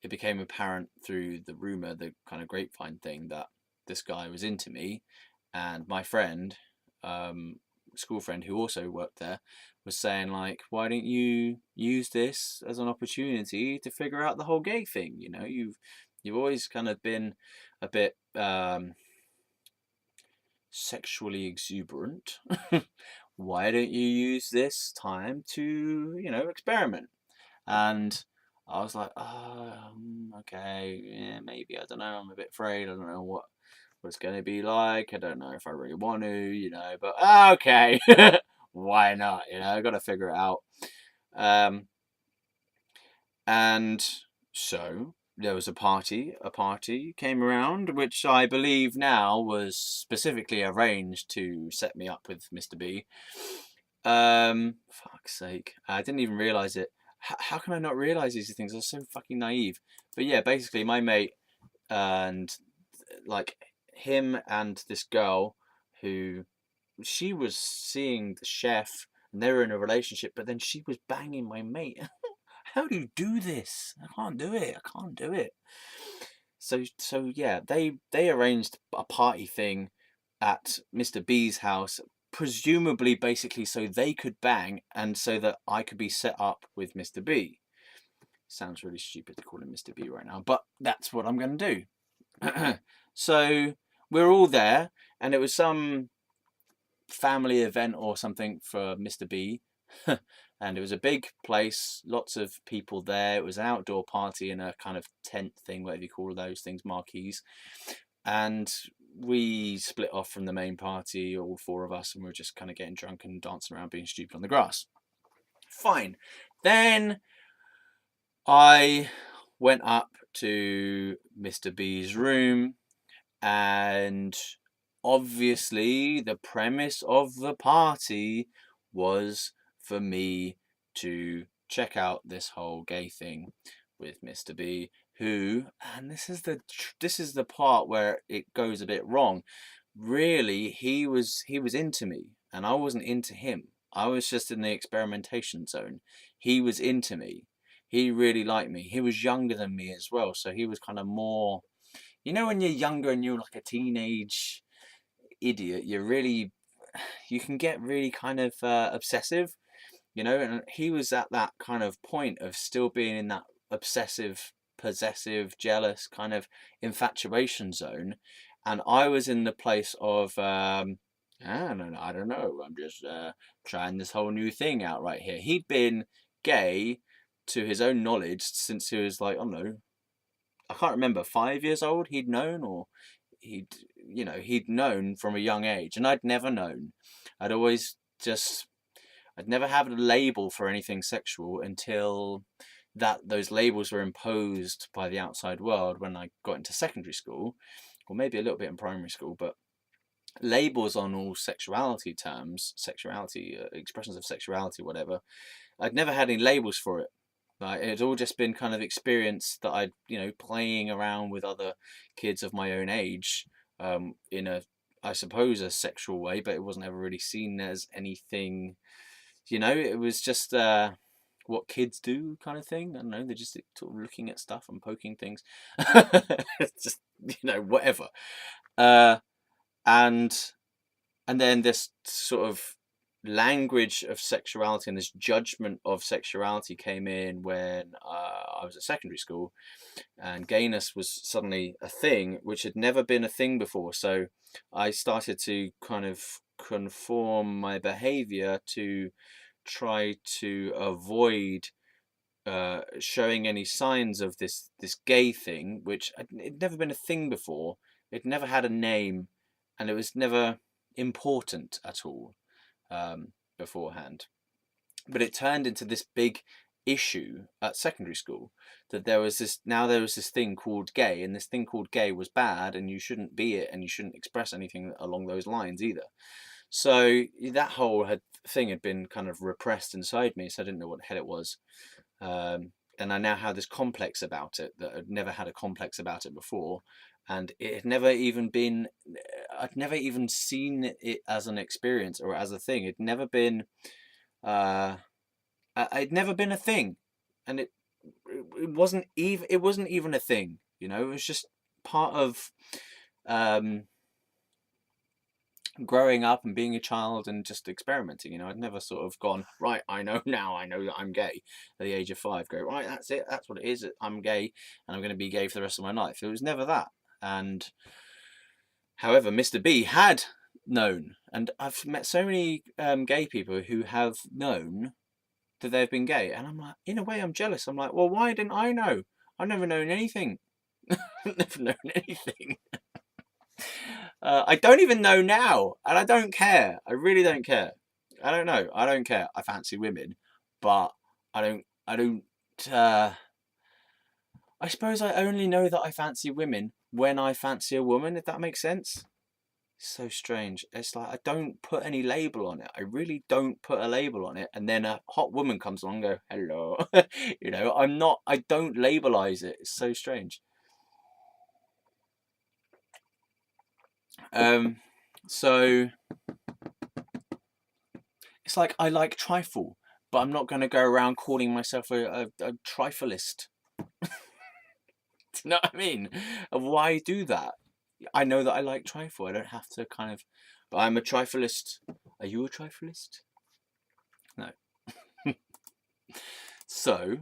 it became apparent through the rumor, the kind of grapevine thing, that this guy was into me. And my friend, school friend who also worked there, was saying like, why don't you use this as an opportunity to figure out the whole gay thing? You know, you've always kind of been a bit sexually exuberant. Why don't you use this time to, experiment? And I was like, okay, yeah, maybe, I don't know, I'm a bit afraid, I don't know what it's going to be like, I don't know if I really want to, but okay, why not, I got to figure it out. And so there was a party came around, which I believe now was specifically arranged to set me up with Mr. B. Fuck's sake, I didn't even realize it. How can I not realize these things? I'm so fucking naive. But yeah, basically my mate and like him and this girl who she was seeing the chef and they were in a relationship, but then she was banging my mate. How do you do this? I can't do it. So yeah, they arranged a party thing at Mr. B's house, presumably basically so they could bang and so that I could be set up with Mr. B. Sounds really stupid to call him Mr. B right now, but that's what I'm going to do. So we're all there, and it was some family event or something for Mr. B. And it was a big place, lots of people there. It was an outdoor party in a kind of tent thing, whatever you call those things, marquees. And we split off from the main party, all four of us, and we were just kind of getting drunk and dancing around being stupid on the grass. Fine. Then I went up to Mr. B's room, and obviously the premise of the party was for me to check out this whole gay thing with Mr. B, who, and this is the part where it goes a bit wrong. Really, he was into me, and I wasn't into him. I was just in the experimentation zone. He was into me. He really liked me. He was younger than me as well, so he was kind of more. When you're younger and you're like a teenage idiot, you can get really kind of obsessive, and he was at that kind of point of still being in that obsessive, possessive, jealous kind of infatuation zone, and I was in the place of I don't know, I'm just trying this whole new thing out right here. He'd been gay to his own knowledge since he was like, I don't know, I can't remember, 5 years old. He'd known, or he'd known from a young age, and I'd never known. I'd always just I'd never had a label for anything sexual until those labels were imposed by the outside world when I got into secondary school, or maybe a little bit in primary school. But labels on all sexuality terms, expressions of sexuality, whatever, I'd never had any labels for it. Like, it had all just been kind of experience that I'd, playing around with other kids of my own age, in I suppose, a sexual way, but it wasn't ever really seen as anything. It was just what kids do kind of thing. I don't know, they're just sort of looking at stuff and poking things. Just, whatever. And then this sort of language of sexuality and this judgment of sexuality came in when I was at secondary school, and gayness was suddenly a thing which had never been a thing before. So I started to kind of conform my behavior to try to avoid showing any signs of this gay thing, which it'd never been a thing before. It never had a name, and it was never important at all beforehand. But it turned into this big issue at secondary school, that there was this thing called gay, and this thing called gay was bad, and you shouldn't be it, and you shouldn't express anything along those lines either. So that whole thing had been kind of repressed inside me, so I didn't know what the hell it was. And I now have this complex about it that I'd never had a complex about it before, and it had never even been. I'd never even seen it as an experience or as a thing. It'd never been. It'd never been a thing, and it wasn't even a thing. You know, it was just part of growing up and being a child and just experimenting. You know, I'd never sort of gone, right, I know that I'm gay at the age of 5. Go, right, that's it, that's what it is. I'm gay, and I'm going to be gay for the rest of my life. It was never that. And however, Mr. B had known, and I've met so many gay people who have known that they've been gay, and I'm like, in a way, I'm jealous. I'm like, well, why didn't I know? I've never known anything. Never known anything. I don't even know now, and I don't care. I really don't care. I don't know. I don't care. I fancy women, but I don't. I suppose I only know that I fancy women when I fancy a woman, if that makes sense. So strange. It's like I don't put any label on it. I really don't put a label on it, and then a hot woman comes along and go, hello. You know, I don't labelize it. It's so strange. So it's like I like trifle, but I'm not going to go around calling myself a trifleist. Do you know what I mean? Why do that? I know that I like trifle. I don't have to kind of. But I'm a trifleist. Are you a trifleist? No. So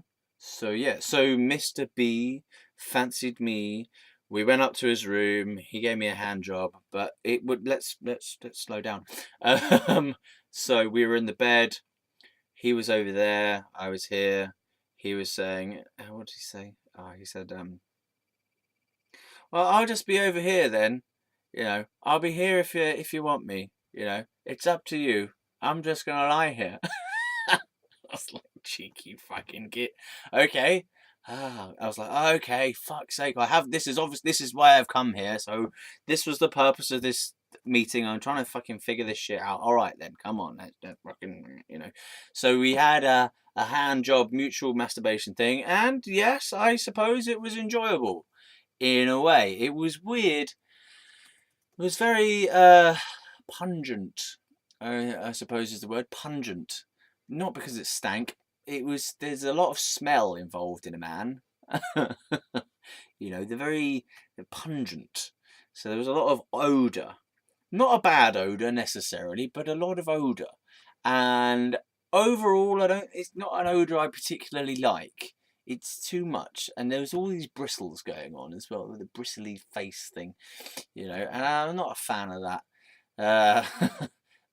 yeah. So Mr. B fancied me. We went up to his room. He gave me a hand job, but it would let's slow down. So we were in the bed. He was over there. I was here. He was saying, what did he say? Oh, he said, well, I'll just be over here then. You know, I'll be here if you want me. You know, it's up to you. I'm just gonna lie here. I was like, cheeky fucking git. Okay. I was like, oh, okay, fuck's sake. This is why I've come here. So this was the purpose of this meeting. I'm trying to fucking figure this shit out. All right then, come on. Let's fucking, you know. So we had a hand job mutual masturbation thing, and yes, I suppose it was enjoyable in a way. It was weird. It was very pungent. I suppose is the word, pungent. Not because it stank. There's a lot of smell involved in a man. You know, they're pungent. So there was a lot of odour. Not a bad odour necessarily, but a lot of odour. And overall, it's not an odour I particularly like. It's too much. And there was all these bristles going on as well, with the bristly face thing. You know, and I'm not a fan of that.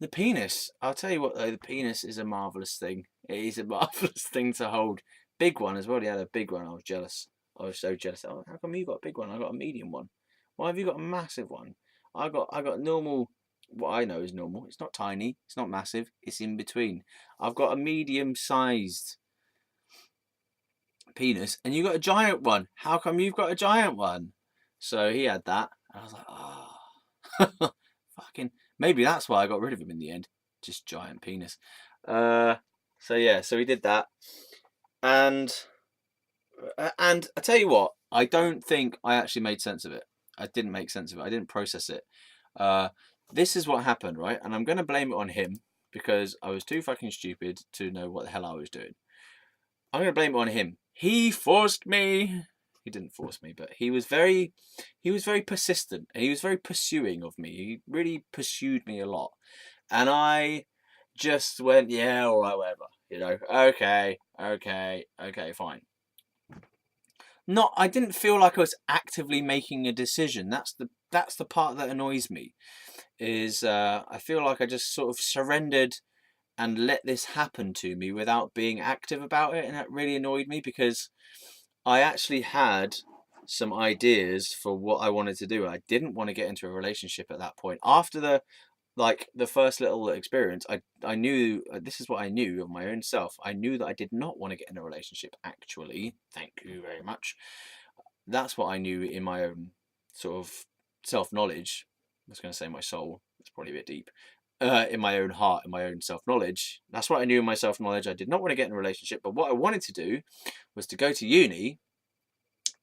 The penis, I'll tell you what though, the penis is a marvellous thing. It is a marvellous thing to hold. Big one as well. He had a big one. I was jealous. I was so jealous. Oh, how come you got a big one? I got a medium one. Why have you got a massive one? I got normal. What I know is normal. It's not tiny. It's not massive. It's in between. I've got a medium-sized penis, and you got a giant one. How come you've got a giant one? So he had that. And I was like, oh, fucking. Maybe that's why I got rid of him in the end. Just giant penis. So yeah, so we did that, and I tell you what, I don't think I actually made sense of it. I didn't make sense of it. I didn't process it. This is what happened, right? And I'm going to blame it on him because I was too fucking stupid to know what the hell I was doing. I'm going to blame it on him. He forced me. He didn't force me, but he was very persistent, and he was very pursuing of me. He really pursued me a lot, and I just went, yeah, all right, whatever, you know, okay, fine. I didn't feel like I was actively making a decision. That's the part that annoys me. Is I feel like I just sort of surrendered and let this happen to me without being active about it. And that really annoyed me, because I actually had some ideas for what I wanted to do. I didn't want to get into a relationship at that point. After the first little experience, I knew, this is what I knew of my own self. I knew that I did not want to get in a relationship, actually. Thank you very much. That's what I knew in my own sort of self-knowledge. I was going to say my soul. That's probably a bit deep. In my own heart, in my own self-knowledge. That's what I knew in my self-knowledge. I did not want to get in a relationship, but what I wanted to do was to go to uni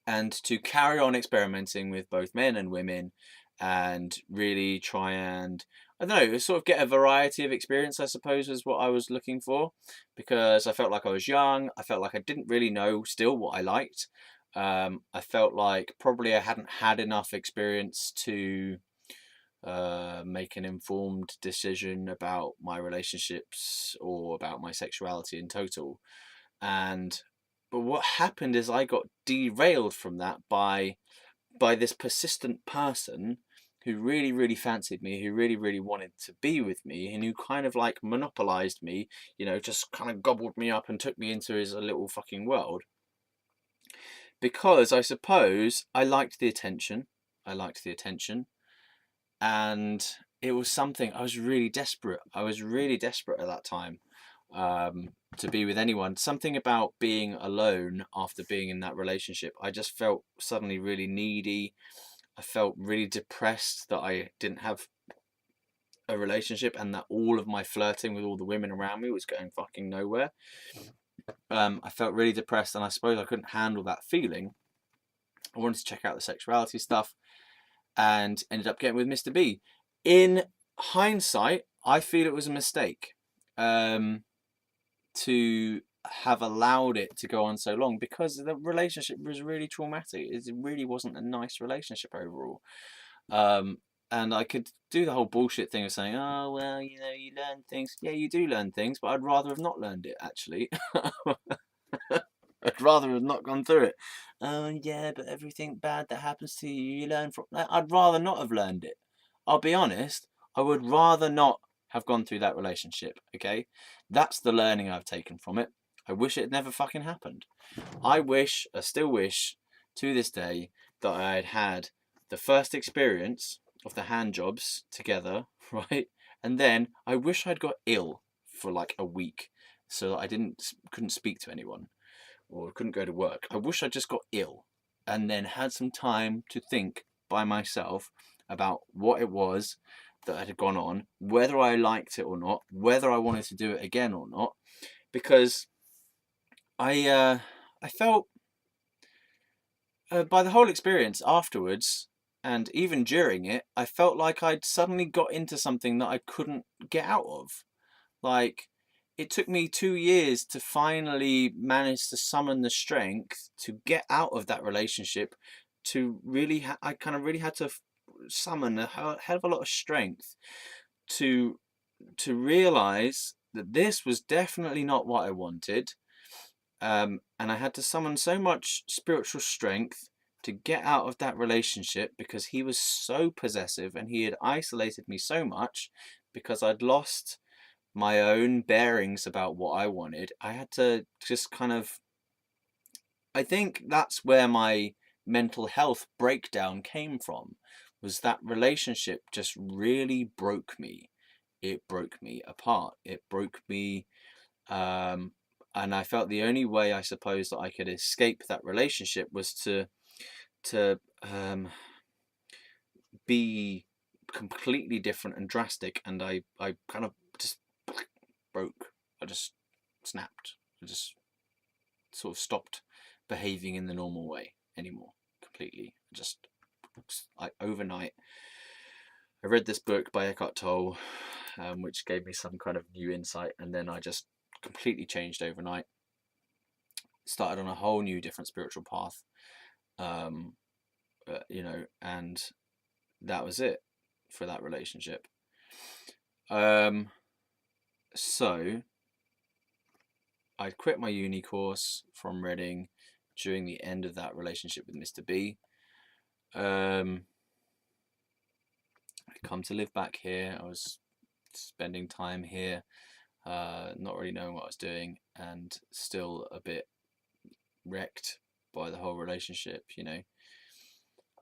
and to carry on experimenting with both men and women, and really try and, I don't know, sort of get a variety of experience, I suppose, was what I was looking for, because I felt like I was young. I felt like I didn't really know still what I liked. I felt like probably I hadn't had enough experience to make an informed decision about my relationships or about my sexuality in total. But what happened is I got derailed from that by this persistent person who really, really fancied me, who really, really wanted to be with me, and who kind of like monopolized me, just kind of gobbled me up and took me into his little fucking world. Because I suppose I liked the attention. And it was something I was really desperate. I was really desperate at that time, to be with anyone. Something about being alone after being in that relationship. I just felt suddenly really needy. I felt really depressed that I didn't have a relationship, and that all of my flirting with all the women around me was going fucking nowhere. I felt really depressed, and I suppose I couldn't handle that feeling. I wanted to check out the sexuality stuff, and ended up getting with Mr. B. In hindsight, I feel it was a mistake to have allowed it to go on so long, because the relationship was really traumatic. It really wasn't a nice relationship overall. And I could do the whole bullshit thing of saying, oh, well, you learn things. Yeah, you do learn things, but I'd rather have not learned it, actually. I'd rather have not gone through it. Oh, yeah, but everything bad that happens to you, you learn from. I'd rather not have learned it. I'll be honest. I would rather not have gone through that relationship, okay? That's the learning I've taken from it. I wish it had never fucking happened. I still wish, to this day, that I had had the first experience of the hand jobs together, right? And then I wish I'd got ill for like a week, so that I couldn't speak to anyone, or couldn't go to work. I wish I just got ill and then had some time to think by myself about what it was that had gone on, whether I liked it or not, whether I wanted to do it again or not, because I felt, by the whole experience afterwards, and even during it, I felt like I'd suddenly got into something that I couldn't get out of. Like, it took me 2 years to finally manage to summon the strength to get out of that relationship. To really, I kind of really had to summon a hell of a lot of strength to realize that this was definitely not what I wanted. And I had to summon so much spiritual strength to get out of that relationship, because he was so possessive and he had isolated me so much, because I'd lost my own bearings about what I wanted. I had to just kind of, I think that's where my mental health breakdown came from, was that relationship just really broke me. It broke me apart. It broke me, and I felt the only way, I suppose, that I could escape that relationship was to be completely different and drastic. And I kind of just broke. I just snapped. I just sort of stopped behaving in the normal way anymore. Completely. Just like overnight. I read this book by Eckhart Tolle, which gave me some kind of new insight, and then I just completely changed overnight. Started on a whole new different spiritual path, and that was it for that relationship. So I quit my uni course from Reading during the end of that relationship with Mr. B. I come to live back here. I was spending time here. not really knowing what I was doing, and still a bit wrecked by the whole relationship.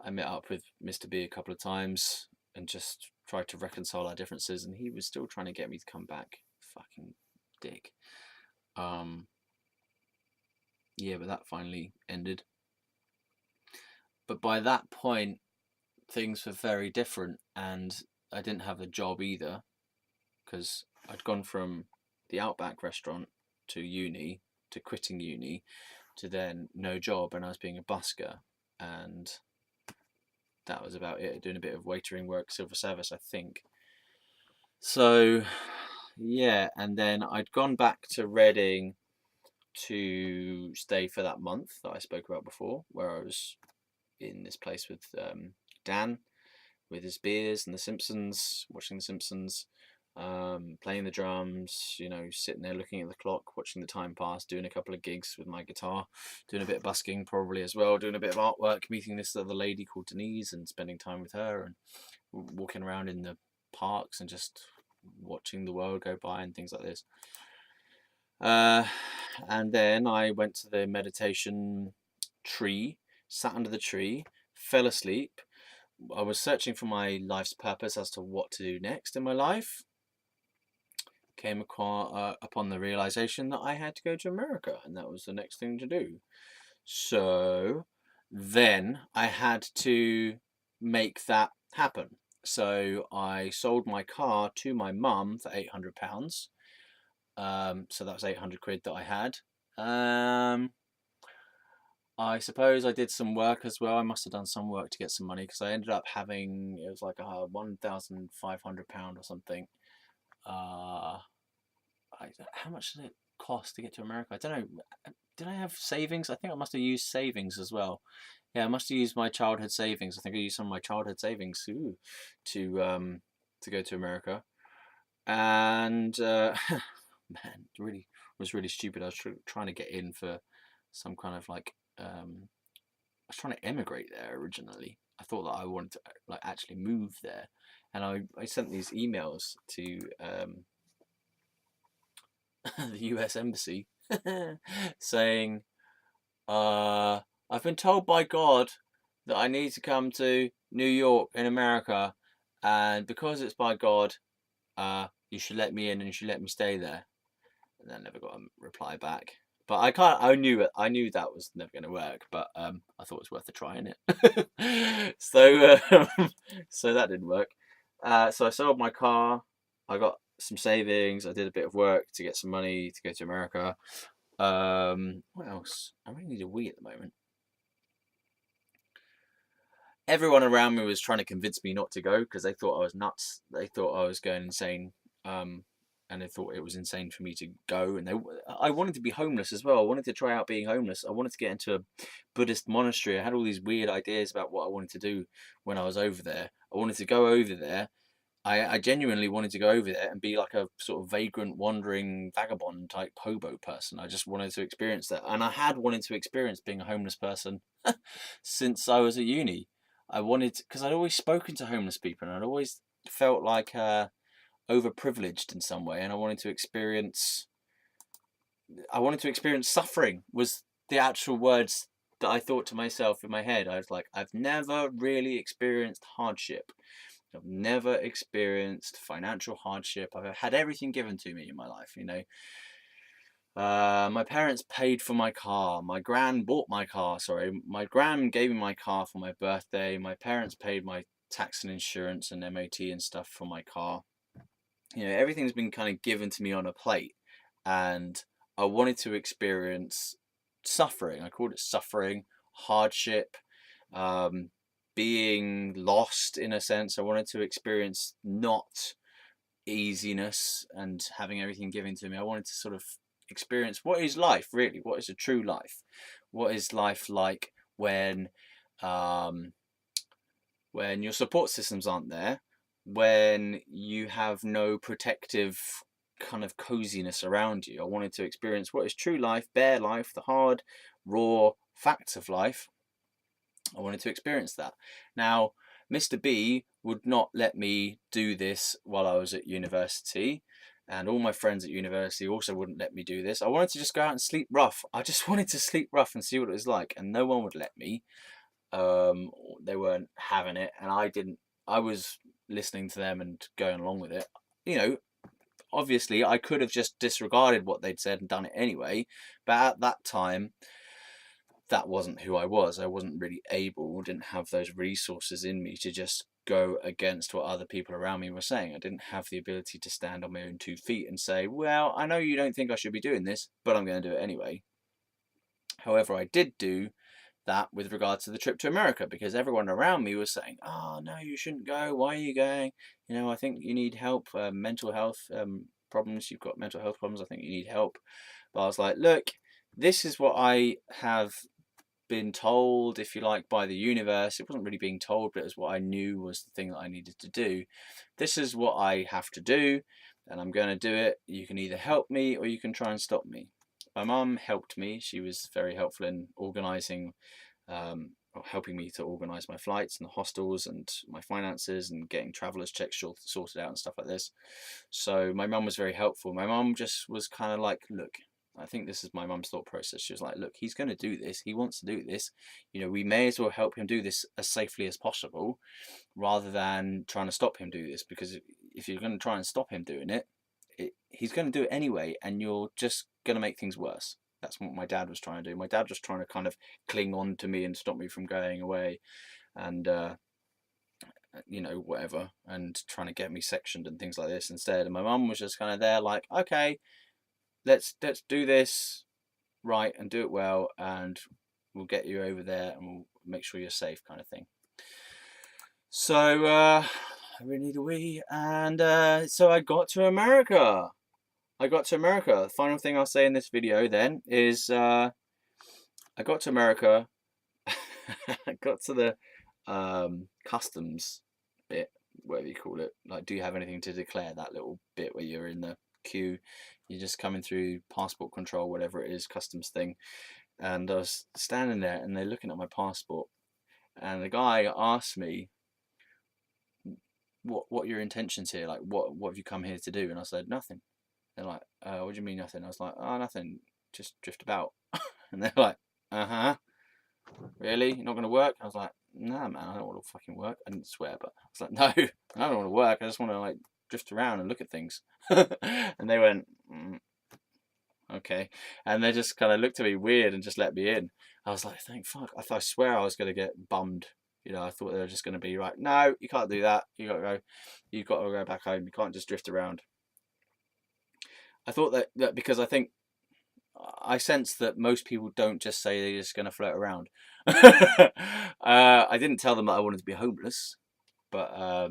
I met up with Mr. B a couple of times and just tried to reconcile our differences, and he was still trying to get me to come back. Fucking dick. Yeah, but that finally ended. But by that point, things were very different, and I didn't have a job either, because I'd gone from the Outback restaurant to uni, to quitting uni, to then no job, and I was being a busker, and that was about it. Doing a bit of waitering work, civil service, I think. So yeah, and then I'd gone back to Reading to stay for that month that I spoke about before, where I was in this place with Dan, with his beers and The Simpsons, watching The Simpsons, playing the drums, sitting there looking at the clock, watching the time pass, doing a couple of gigs with my guitar, doing a bit of busking probably as well, doing a bit of artwork, meeting this other lady called Denise and spending time with her, and walking around in the parks and just watching the world go by and things like this. And then I went to the meditation tree, sat under the tree, fell asleep. I was searching for my life's purpose as to what to do next in my life. Came upon the realization that I had to go to America, and that was the next thing to do. So then I had to make that happen. So I sold my car to my mum for £800. So that was 800 quid that I had. I suppose I did some work as well. I must have done some work to get some money, because I ended up having, it was like £1,500 or something. How much did it cost to get to America? I don't know. Did I have savings? I think I must have used savings as well. Yeah, I must have used my childhood savings. I think I used some of my childhood savings to go to America. And man, really was really stupid. I was trying to get in for some kind of like I was trying to emigrate there originally. I thought that I wanted to like actually move there, and I sent these emails to the US Embassy saying, I've been told by God that I need to come to New York in America, and because it's by God, you should let me in and you should let me stay there. And I never got a reply back. But I knew that was never going to work. But I thought it was worth a try, innit? So that didn't work. So I sold my car. I got some savings. I did a bit of work to get some money to go to America. What else? I really need a wee at the moment. Everyone around me was trying to convince me not to go, because they thought I was nuts. They thought I was going insane. And they thought it was insane for me to go. And I wanted to be homeless as well. I wanted to try out being homeless. I wanted to get into a Buddhist monastery. I had all these weird ideas about what I wanted to do when I was over there. I wanted to go over there. I genuinely wanted to go over there and be like a sort of vagrant, wandering, vagabond type hobo person. I just wanted to experience that. And I had wanted to experience being a homeless person since I was at uni. I wanted, because I'd always spoken to homeless people, and I'd always felt like overprivileged in some way, and I wanted to experience suffering, was the actual words that I thought to myself in my head. I was like, I've never really experienced hardship. I've never experienced financial hardship. I've had everything given to me in my life, My parents paid for my car. My gran bought my car. Sorry, my gran gave me my car for my birthday. My parents paid my tax and insurance and MOT and stuff for my car. Everything's been kind of given to me on a plate, and I wanted to experience suffering. I called it suffering, hardship, being lost in a sense. I wanted to experience not easiness and having everything given to me. I wanted to sort of experience what is life really, what is a true life, what is life like when your support systems aren't there, when you have no protective kind of coziness around you. I wanted to experience what is true life, bare life, the hard, raw facts of life. I wanted to experience that. Now, Mr. B would not let me do this while I was at university. And all my friends at university also wouldn't let me do this. I wanted to just go out and sleep rough. I just wanted to sleep rough and see what it was like, and no one would let me. Um, they weren't having it, and I didn't. I was listening to them and going along with it. You know, obviously, I could have just disregarded what they'd said and done it anyway. But at that time, that wasn't who I was. I wasn't really able, didn't have those resources in me to just go against what other people around me were saying. I didn't have the ability to stand on my own 2 feet and say, well, I know you don't think I should be doing this, but I'm going to do it anyway. However, I did do that with regards to the trip to America, because everyone around me was saying, oh, no, you shouldn't go. Why are you going? You know, I think you need help, mental health problems. You've got mental health problems. I think you need help. But I was like, look, this is what I have been told, if you like, by the universe. It wasn't really being told, but it was what I knew was the thing that I needed to do. This is what I have to do, and I'm going to do it. You can either help me or you can try and stop me. My mum helped me. She was very helpful in organising, or helping me to organise my flights and the hostels and my finances and getting travellers checks sorted out and stuff like this. So my mum was very helpful. My mum just was kind of like, look, I think this is my mum's thought process. She was like, look, he's going to do this. He wants to do this. You know, we may as well help him do this as safely as possible rather than trying to stop him do this. Because if you're going to try and stop him doing it, he's going to do it anyway, and you're just going to make things worse. That's what my dad was trying to do. My dad was trying to kind of cling on to me and stop me from going away, and you know, whatever, and trying to get me sectioned and things like this instead. And my mum was just kind of there, like, okay, let's do this right and do it well, and we'll get you over there and we'll make sure you're safe, kind of thing. So I really need a wee, and so I got to America. The final thing I'll say in this video then is I got to America. I got to the customs bit, whatever you call it. Like, do you have anything to declare? That little bit where you're in the queue, you're just coming through passport control, whatever it is, customs thing. And I was standing there, and they're looking at my passport, and the guy asked me, "What are your intentions here? Like, what have you come here to do?" And I said, "Nothing." They're like, "What do you mean nothing?" I was like, "Oh, nothing, just drift about." And they're like, "Uh-huh. Really? You're not going to work?" I was like, "Nah, man, I don't want to fucking work." I didn't swear, but I was like, "No, I don't want to work. I just want to, like, drift around and look at things." And they went, okay. And they just kind of looked at me weird and just let me in. I was like, thank fuck. I swear I was going to get bummed. You know, I thought they were just going to be like, no, you can't do that. You got to go. You've got to go back home. You can't just drift around. I thought that because I sense that most people don't just say they're just going to float around. I didn't tell them that I wanted to be homeless, but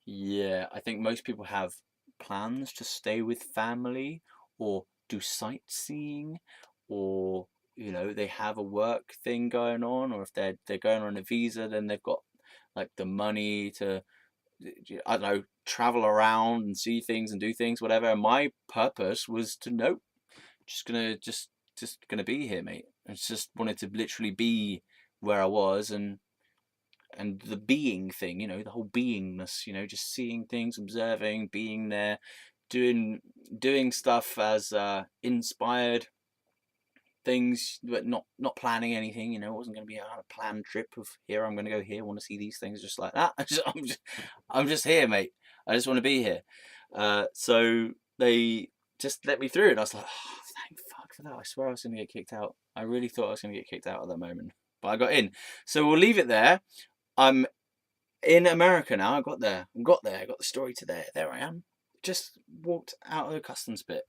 yeah, I think most people have plans to stay with family or do sightseeing, or you know, they have a work thing going on, or if they're going on a visa, then they've got like the money to, I don't know, travel around and see things and do things, whatever. And my purpose was to nope, just gonna be here, mate. I just wanted to literally be where I was, and the being thing, you know, the whole beingness, you know, just seeing things, observing, being there, doing stuff as inspired things, but not planning anything. You know, it wasn't going to be a planned trip of here I'm going to go here, I want to see these things, just like that. I'm just here, mate. I just want to be here. So they just let me through, and I was like, oh, thank fuck for that. I swear I was going to get kicked out. I really thought I was going to get kicked out at that moment, but I got in. So we'll leave it there. I'm in America now. I got there. I got the story to there. There I am. Just walked out of the customs bit.